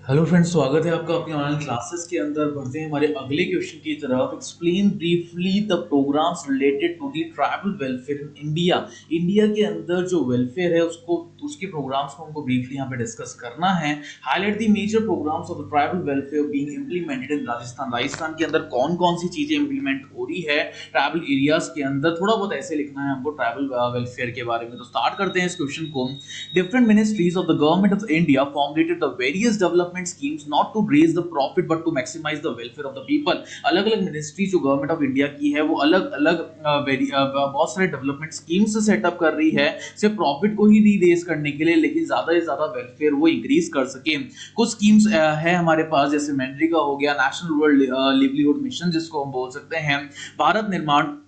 Hello friends, स्वागत है आपका अपनी ऑनलाइन क्लासेस के अंदर। बढ़ते हैं हमारे अगले क्वेश्चन की तरफ। Explain briefly the programmes related to the tribal welfare in India. India के अंदर जो वेलफेयर है उसको उसके प्रोग्राम्स को हमको ब्रीफली यहाँ पे डिस्कस करना है। Highlight the major programmes of the tribal welfare being implemented in Rajasthan. Rajasthan के अंदर कौन कौन सी चीजें इंप्लीमेंट हो रही है ट्राइबल एरियाज के अंदर, थोड़ा बहुत ऐसे लिखना है हमको ट्राइबल वेलफेयर के बारे में। तो स्टार्ट करते हैं इस क्वेश्चन को। Different ministries of the government of India formulated the various development schemes not to raise the profit but to maximize the welfare of the people। अलग अलग मिनिस्ट्री जो गवर्नमेंट ऑफ इंडिया की है वो अलग अलग बहुत सारे डेवलपमेंट स्कीम्स सेटअप कर रही है, सिर्फ प्रॉफिट को ही नहीं रेज करने के लिए, लेकिन ज्यादा से ज्यादा वेलफेयर वो इंक्रीज कर सके। कुछ स्कीम्स है हमारे पास, जैसे मनरेगा हो गया, नेशनल रूरल लिवलीहुड मिशन जिसको हम बोल सकते हैं, Bharat Nirman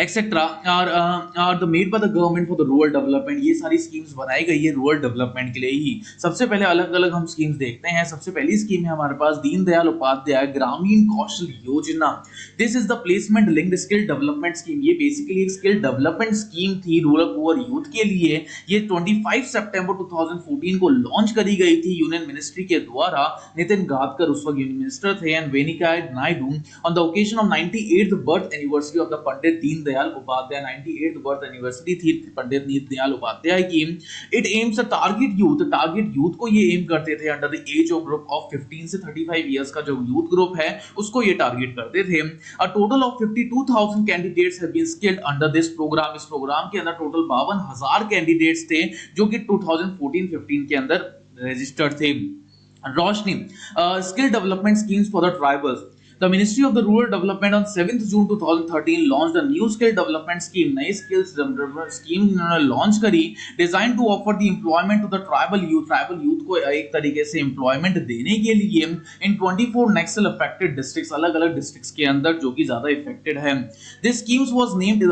etcetera are the made by the government for the rural development. ये सारी स्कीम्स बनाई गई है रूरल डेवलपमेंट के लिए ही। सबसे पहले अलग अलग हम स्कीम्स देखते हैं। सबसे पहली स्कीम है हमारे पास दीनदयाल उपाध्याय ग्रामीण Kaushal Yojana. This is the placement linked skill development scheme. ये बेसिकली एक स्किल डेवलपमेंट स्कीम थी रूरल पुअर यूथ के लिए। ये 25 सितंबर 2014 को लॉन्च करी गई थी यूनियन मिनिस्ट्री के द्वारा। नितिन गाडकर उस वक्त यूनियन मिनिस्टर थे and Venkaiah Naidu on the occasion of 98th birth anniversary of the Pandit Deendayal Upadhyay. 98th birth anniversary थी पंडित दीनदयाल उपाध्याय की। It aims a target youth को ये एम करते थे under the age of group of 15 से 35 इयर्स का जो यूथ ग्रुप है उसको ये टारगेट करते थे। A total of 52,000 candidates have been skilled under this programme. इस प्रोग्राम के अंदर टोटल 52,000 कैंडिडेट्स थे जो कि 2014-15 के अंदर रजिस्टर्ड थे। Roshni skill development schemes for the tribals. The Ministry of the Rural Development on 7th June 2013 launched a new skill development scheme। नई skills development scheme इन्होंने लॉन्च करी, designed to offer the employment to the tribal youth। Tribal youth को एक तरीके से employment देने के लिए इन 24 नक्सल अफेक्टेड डिस्ट्रिक्ट्स, अलग अलग डिस्ट्रिक्ट्स के अंदर जो कि ज्यादा इफेक्टेड है। This schemes was named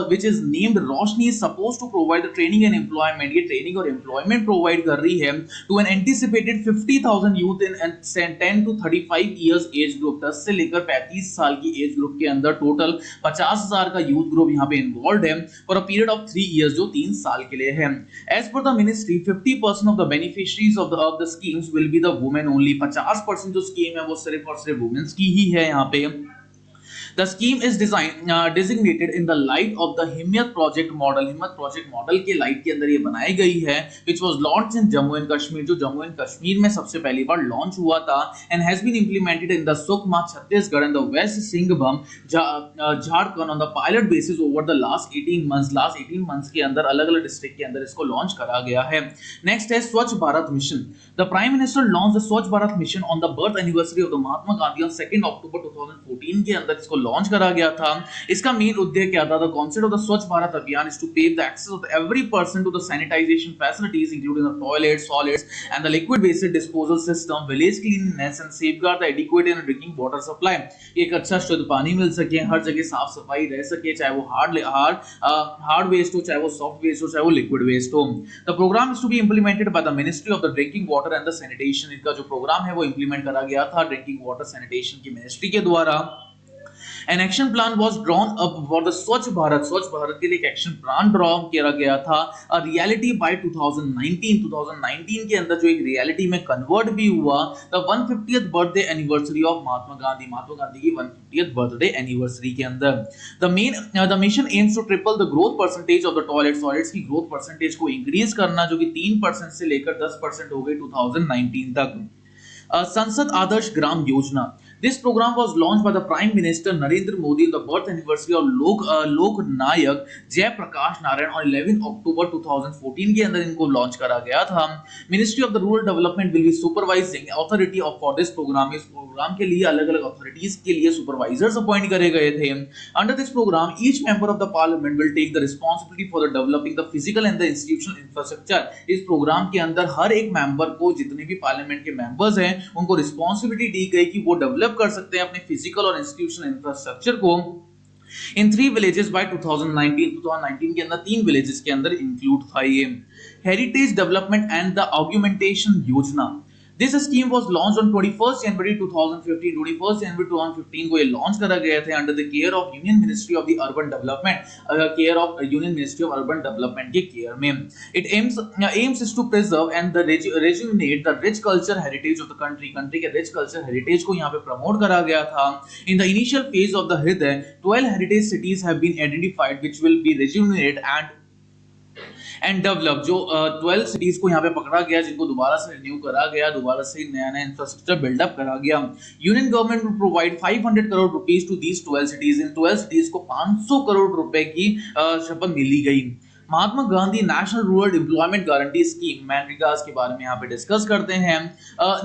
which is named Roshni is supposed to provide the training and employment। ये ट्रेनिंग और एम्प्लॉयमेंट प्रोवाइड कर रही है to an anticipated 50,000 youth in 10 to 35 years age group। 10 से लेकर 35 साल की एज ग्रुप के अंदर टोटल 50,000 का यूथ ग्रुप यहाँ पे इन्वॉल्व है for a period of 3 years, जो 3 साल के लिए है। As per the ministry 50% of the beneficiaries of the schemes will be the women only. 50% जो स्कीम है वो सिर्फ और सिर्फ वुमेन्स की ही है यहाँ पे। The scheme is designated in the light of the हिम्मत प्रोजेक्ट मॉडल। हिम्मत प्रोजेक्ट मॉडल के लाइट के अंदर ये बनाई गई है, which was launched in Jammu and Kashmir, जो जम्मू एंड कश्मीर में सबसे पहली बार लॉन्च हुआ था, and has been implemented in the Sukma Chhattisgarh and the west Singhbhum Jharkhand on the pilot basis over the last 18 months। Last 18 months के अंदर अलग अलग डिस्ट्रिक्ट के अंदर इसको लॉन्च करा गया है। नेक्स्ट है Swachh Bharat mission. The prime minister launch the Swachh Bharat mission on the birth anniversary of the Mahatma Gandhi on 2 October 2014 के अंदर इसको लॉन्च करा गया था। इसका मेन उद्देश्य क्या था? The concept of the Swachh Bharat Abhiyan is to pave the access of every person to the sanitisation facilities including the toilets, solids and the liquid waste disposal system, village cleanliness and safeguard the adequate and drinking water supply. एक अच्छा शुद्ध पानी मिल सके, हर जगह साफ सफाई रह सके, चाहे वो हार्ड वेस्ट हो, चाहे वो सॉफ्ट वेस्ट हो, चाहे वो लिक्विड वेस्ट हो। The programme is to be implemented by the ministry of the drinking water and the sanitation. इनका जो प्रोग्राम है वो इंप्लीमेंट करा गया था ड्रिंकिंग वाटर सैनिटेशन की मिनिस्ट्री के द्वारा। An action plan was drawn up for the स्वच्छ भारत के लिए एक एक्शन प्लान ड्रॉ किया गया था। A reality by 2019 के अंदर जो एक रियलिटी में कन्वर्ट भी हुआ। The 150th birthday anniversary of Mahatma Gandhi की 150th बर्थडे एनिवर्सरी के अंदर। The mission aims to triple the growth percentage of the toilets की ग्रोथ परसेंटेज को इंक्रीज करना, जो कि 3% से लेकर 10% हो गई 2019 तक। संसद Adarsh Gram Yojana. This program was launched by the Prime Minister Narendra Modi on the birth anniversary of लोक नायक जयप्रकाश नारायण on 11 अक्टूबर 2014 के अंदर इनको लॉन्च करा गया था। Ministry of the rural development will be supervising authority of for this programme. इस प्रोग्राम के लिए अलग अलग अथॉरिटीज के लिए सुपरवाइजर्स अपॉइंट करे गए थे। Under this programme each member of the parliament will take the responsibility for the developing the physical and the institutional infrastructure. इस प्रोग्राम के अंदर हर एक मेंबर को, जितने भी पार्लियामेंट के मेंबर्स हैं, उनको रिस्पांसिबिलिटी दी गई कि वो डेवलप कर सकते हैं अपने फिजिकल और इंस्टीट्यूशनल इंफ्रास्ट्रक्चर को। इन 3 विलेजेस बाय 2019 के अंदर 3 विलेजेस के अंदर इंक्लूड था ये। Heritage development and the augmentation योजना। This scheme was launch on 21 जनवरी 2015। 21 जनवरी 2015 को ये लॉन्च करा गया था under the care of union ministry of the urban development, care of union ministry of urban development के केयर में। It aims is to preserve and the rejuvenate the rich culture heritage of the country. Country के rich culture heritage को यहाँ पे promote करा गया था। In the initial phase of the Hriday 12 heritage cities have been identified which will be rejuvenated and develop. जो 12 cities को यहाँ पे पकड़ा गया, जिनको दोबारा से रिन्यू करा गया, दोबारा से नया नया इंफ्रास्ट्रक्चर बिल्डअप करा गया। Union government will provide 500 crore rupees to these 12 cities. इन 12 सिटीज को 500 करोड़ रुपए की शपथ मिली गई। Mahatma Gandhi national rural employment guarantee scheme, MNREGA के बारे में यहाँ पे डिस्कस करते हैं।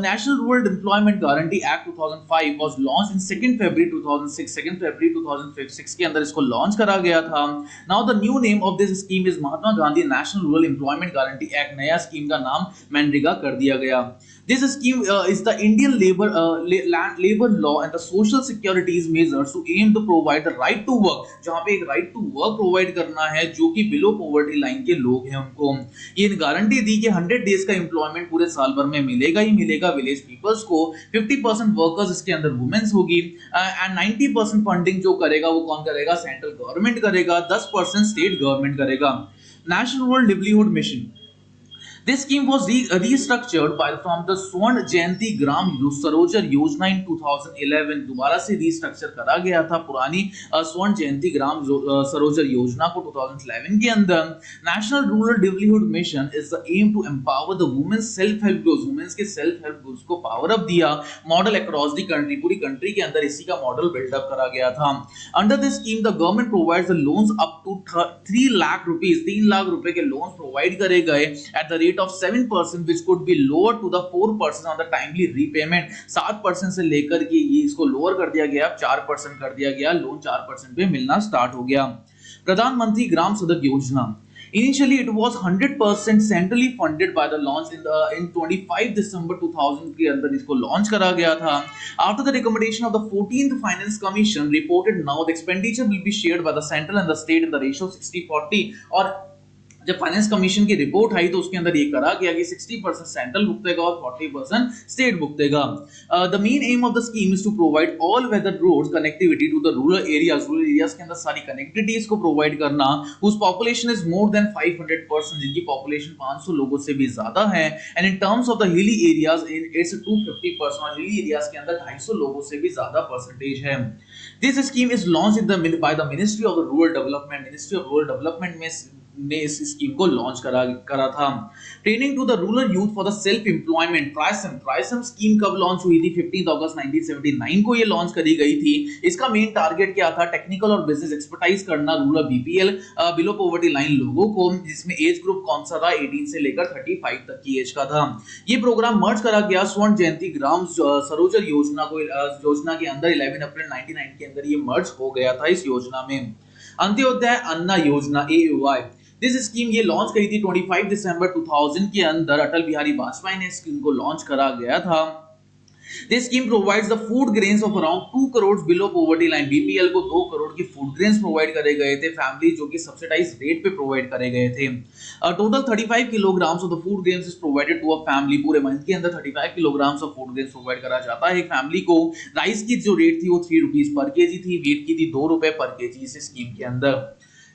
National rural employment guarantee act 2005 was launch in 2 फरवरी 2006। 2 फरवरी 2006 के अंदर इसको लॉन्च करा गया था। Now the new name of this scheme is Mahatma Gandhi national rural employment guarantee act. नया स्कीम का नाम मनरेगा कर दिया गया। This scheme is the Indian labor law and the social securities measures to aim to provide the right to work, जहाँ पे एक right to work provide करना है जो कि below poverty line के लोग हैं उनको। ये गारंटी दी कि 100 days का employment पूरे साल भर में मिलेगा ही मिलेगा विलेज पीपल्स को। 50% वर्कर्स इसके अंदर वुमेन्स होगी एंड 90% फंडिंग जो करेगा वो कौन करेगा? सेंट्रल गवर्नमेंट करेगा, 10% स्टेट गवर्नमेंट करेगा। National rural livelihood mission, this scheme was restructured from the Swर्ण जयंती ग्राम सरोवर योजना in 2011। दोबारा से रीस्ट्रक्चर करा गया था पुरानी स्वर्ण जयंती ग्राम सरोवर योजना को 2011 के अंदर। National rural livelihood mission is the aim to empower the women self help groups. Women's के सेल्फ हेल्प ग्रुप्स को पावर अप दिया। मॉडल अक्रॉस द कंट्री, पूरी कंट्री के अंदर इसी का मॉडल बिल्डअप करा गया था। Under this scheme the government provides the loans up to 3 lakh rupees, 3 lakh रुपए के लोन्स प्रोवाइड करे गए at the rate of 7% which could be lower to the 4% on the timely repayment। 7% से लेकर के ये इसको लोअर कर दिया गया, 4% कर दिया गया, लोन 4% पे मिलना स्टार्ट हो गया। प्रधानमंत्री ग्राम सड़क योजना, initially it was 100% centrally funded by the launch in 25 December 2000 के अंदर इसको लॉन्च करा गया था। After the recommendation of the 14th Finance Commission reported now the expenditure will be shared by the central and the state in the ratio 60-40। और जब finance commission की report आई तो उसके अंदर ये करा गया कि 60% सेंट्रल भुगतेगा और 40% स्टेट भुगतेगा। The main aim of the scheme is to provide all weather roads connectivity to the rural areas. Rural areas के अंदर सारी कनेक्टिविटीज को प्रोवाइड करना whose population is more than 500%, जिनकी पॉपुलेशन 500 लोगों से भी ज्यादा है। And in terms of the hilly areas it's 250%, और हिली एरियाज के अंदर 250 लोगों से भी ज्यादा परसेंटेज है। This scheme is launched by the ministry of rural development. Ministry of rural development में ने इस स्कीम को लॉन्च करा था। Training to the rural youth for the self employment, TRYSEM scheme कब लॉन्च हुई थी? 15 अगस्त 1979 को ये लॉन्च करी गई थी। इसका मेन टारगेट क्या था? टेक्निकल और बिजनेस एक्सपर्टाइज करना rural BPL below poverty line लोगों को, जिसमें एज ग्रुप कौन सा था? 18 से लेकर 35 तक की एज का था। ये प्रोग्राम मर्ज करा गया स्वर्ण जयंती ग्राम सरोवर योजना को, योजना के अंदर 11 अप्रैल 1999 के अंदर ये मर्ज हो गया था इस योजना में। अंत्योदय अन्ना योजना AUY, दिस स्कीम ये लॉन्च करी थी 25 दिसंबर 2000 के अंदर। अटल बिहारी वाजपेयी ने स्कीम को लॉन्च करा गया था। This scheme provides the food grains of around 2 crores below poverty line। BPL को 2 करोड़ की फूड ग्रेन्स प्रोवाइड करे गए थे फैमिली, जो कि सब्सिडाइज रेट पे प्रोवाइड करे गए थे। Total 35 kilograms of the food grains is provided to a family. पूरे मंथ के अंदर 35 kilograms of food grains provide करा जाता है एक फैमिली को। राइस की जो रेट थी वो 3 रुपीज पर केजी थी, वीट की थी 2 रुपए पर केजी इस स्कीम के अंदर।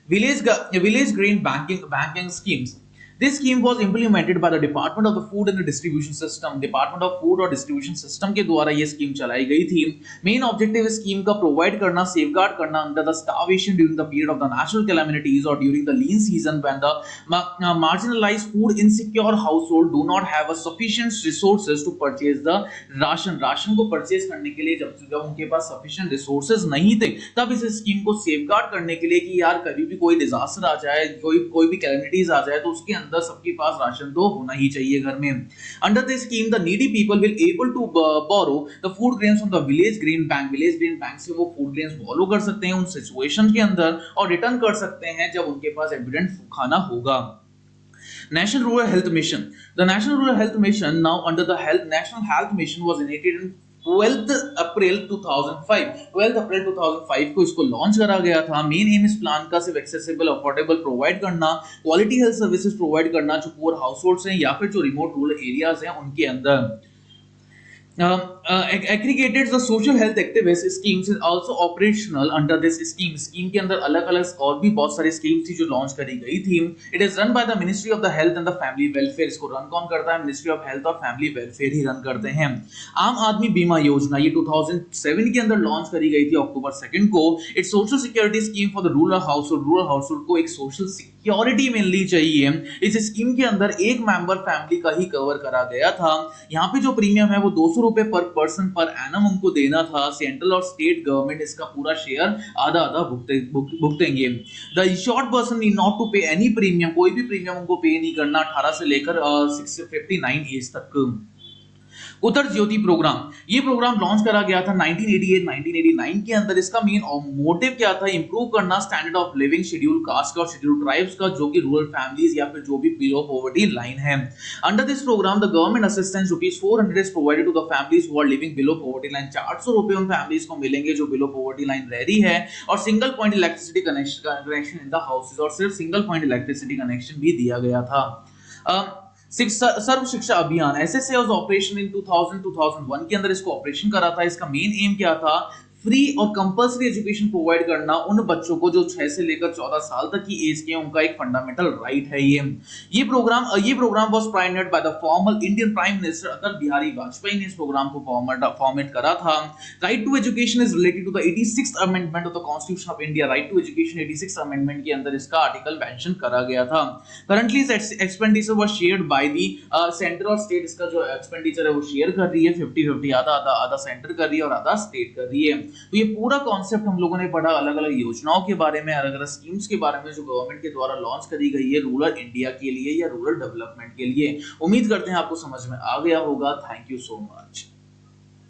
Village grain banking schemes, This scheme was implemented by the Department of the Food and the Distribution System। Department of Food और Distribution System के द्वारा ये स्कीम चलाई गई थी। मेन ऑब्जेक्टिव स्कीम का प्रोवाइड करना, सेफगार्ड करना under the starvation during the period of the natural calamities और during the lean season when the marginalized food insecure household do not have a sufficient resources to purchase the ration. Ration को purchase करने के लिए जब उनके पास sufficient resources नहीं थे, तब इस स्कीम को सेफगार्ड करने के लिए कि यार कभी भी कोई डिजास्टर आ जाए, कोई भी कैलामिटीज आ जाए, तो उसके अंदर सबके पास राशन तो होना ही चाहिए घर में। Under this scheme the needy people will able to borrow the food grains from the village grain bank. Village grain bank से वो फूड ग्रेन्स बोरो कर सकते हैं उन सिचुएशन के अंदर और रिटर्न कर सकते हैं जब उनके पास एविडेंट खाना होगा। National Rural Health Mission, the National Rural Health Mission now under the National Health Mission was enacted in 12th April 2005। 12th अप्रैल 2005 को इसको लॉन्च करा गया था। मेन एम इस प्लान का सिर्फ एक्सेसिबल, अफोर्डेबल प्रोवाइड करना, क्वालिटी हेल्थ सर्विसेज प्रोवाइड करना जो पुअर हाउसहोल्ड्स हैं या फिर जो रिमोट रूरल एरियाज हैं उनके अंदर। Aggregated the social health activist schemes is also operational under this scheme. Scheme के अंदर अलग अलग और भी बहुत सारी स्कीम्स थी जो लॉन्च करी गई थी. It is run by the ministry of the health and the family welfare. इसको रन कौन करता है? मिनिस्ट्री ऑफ हेल्थ और फैमिली वेलफेयर ही रन करते हैं. आम आदमी बीमा योजना ये 2007 के अंदर लॉन्च करी गई थी अक्टूबर 2 को. It's social security scheme for the rural household को एक सोशल सिक्योरिटी मिलनी चाहिए. इस स्कीम के अंदर एक मेंबर फैमिली का ही कवर करा गया था. यहाँ पे जो प्रीमियम है वो 200 रुपए पर पर्सन पर एनम उनको देना था. सेंट्रल और स्टेट गवर्नमेंट इसका पूरा शेयर आधा आधा भुगतेंगे. The insured person need not to pay any premium. कोई भी प्रीमियम उनको पे नहीं करना 18 से लेकर 59 एज तक. उत्तर ज्योति प्रोग्राम, ये प्रोग्राम लॉन्च करा गया था 1988-1989 के अंदर. इसका मेन मोटिव क्या था? इंप्रूव करना standard of living schedule caste का और शेड्यूल ट्राइब्स का, जो कि रूरल फैमिलीज या फिर जो भी बिलो पॉवर्टी लाइन है. Under this programme the government assistance ₹400 is provided to the families who are living below poverty line. 400 रुपए उन फैमिलीज को मिलेंगे जो बिलो पॉवर्टी लाइन रह रही है. और single point electricity connection in the houses, और सिर्फ सिंगल पॉइंट इलेक्ट्रिसिटी कनेक्शन भी दिया गया था. सर्व शिक्षा अभियान एसएसए वाज ऑपरेशन इन 2001 के अंदर इसको ऑपरेशन करा था. इसका मेन एम क्या था? फ्री और कंपल्सरी एजुकेशन प्रोवाइड करना उन बच्चों को जो 6 से लेकर 14 साल तक की एज के हैं. उनका एक फंडामेंटल राइट है ये program was pioneered by the former Indian prime minister Atal Bihari Vajpayee ने इस प्रोग्राम को फॉर्मेट करा था. Right to education is related to the 86th amendment of the constitution of India. Right to education 86th amendment के अंदर इसका आर्टिकल मेंशन करा गया था. Currently expenditure was shared by the centre और स्टेट. इसका जो एक्सपेंडिचर है वो शेयर कर रही है 50-50, आधा सेंटर कर रही है और आधा स्टेट कर रही है. तो ये पूरा कॉन्सेप्ट हम लोगों ने पढ़ा अलग अलग योजनाओं के बारे में, अलग अलग स्कीम्स के बारे में जो गवर्नमेंट के द्वारा लॉन्च करी गई है रूरल इंडिया के लिए या रूरल डेवलपमेंट के लिए. उम्मीद करते हैं आपको समझ में आ गया होगा. Thank you so much.